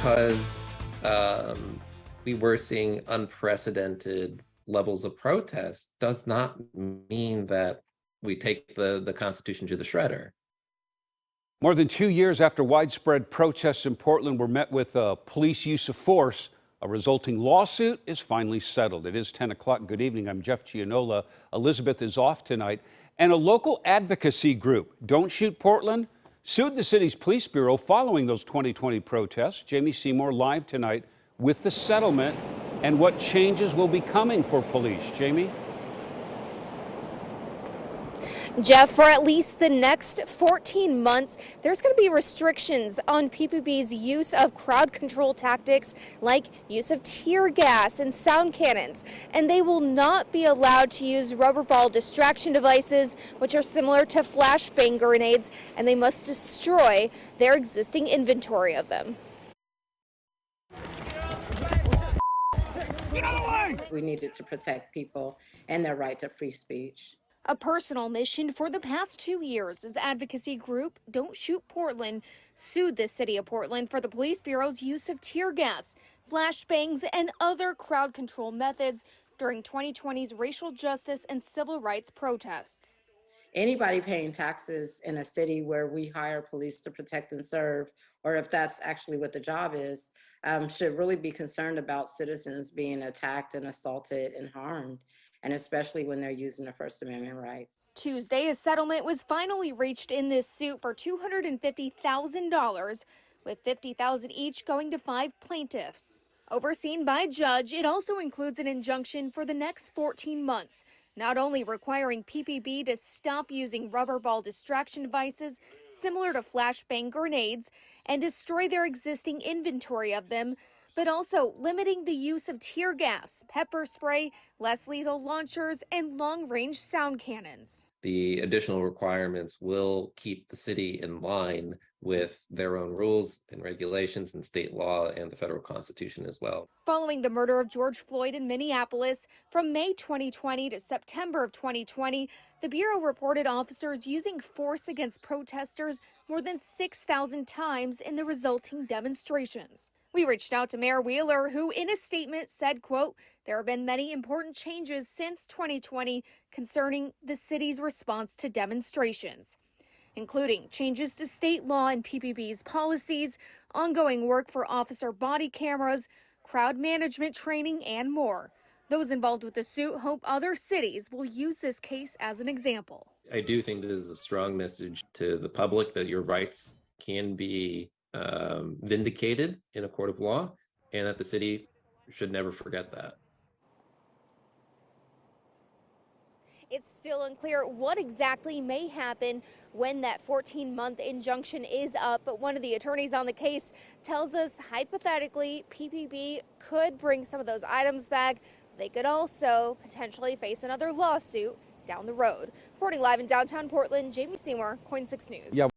because we were seeing unprecedented levels of protest does not mean that we take the Constitution to the shredder. More than 2 years after widespread protests in Portland were met with police use of force, a resulting lawsuit is finally settled. It is 10 o'clock. Good evening. I'm Jeff Gianola. Elizabeth is off tonight. And a local advocacy group, Don't Shoot Portland, sued the city's police bureau following those 2020 protests. Jamie Seymour live tonight with the settlement and what changes will be coming for police. Jamie? Jeff, for at least the next 14 months, there's going to be restrictions on PPB's use of crowd control tactics like use of tear gas and sound cannons. And they will not be allowed to use rubber ball distraction devices, which are similar to flashbang grenades, and they must destroy their existing inventory of them. Get out of the way! We needed to protect people and their right to free speech. A personal mission for the past 2 years as advocacy group Don't Shoot Portland sued the city of Portland for the police bureau's use of tear gas, flashbangs, and other crowd control methods during 2020's racial justice and civil rights protests. Anybody paying taxes in a city where we hire police to protect and serve, or if that's actually what the job is, should really be concerned about citizens being attacked and assaulted and harmed, and especially when they're using their First Amendment rights. Tuesday, a settlement was finally reached in this suit for $250,000, with $50,000 each going to 5 plaintiffs. Overseen by a judge, it also includes an injunction for the next 14 months, not only requiring PPB to stop using rubber ball distraction devices similar to flashbang grenades and destroy their existing inventory of them, but also limiting the use of tear gas, pepper spray, less lethal launchers, and long-range sound cannons. The additional requirements will keep the city in line with their own rules and regulations and state law and the federal constitution as well. Following the murder of George Floyd in Minneapolis from May 2020 to September of 2020, the Bureau reported officers using force against protesters more than 6,000 times in the resulting demonstrations. We reached out to Mayor Wheeler, who in a statement said, quote, "There have been many important changes since 2020 concerning the city's response to demonstrations, including changes to state law and PPB's policies, ongoing work for officer body cameras, crowd management training, and more. Those involved with the suit hope other cities will use this case as an example." I do think this is a strong message to the public that your rights can be vindicated in a court of law, and that the city should never forget that. It's still unclear what exactly may happen when that 14-month injunction is up, but one of the attorneys on the case tells us hypothetically PPB could bring some of those items back. They could also potentially face another lawsuit down the road. Reporting live in downtown Portland, Jamie Seymour, KOIN 6 News. Yeah.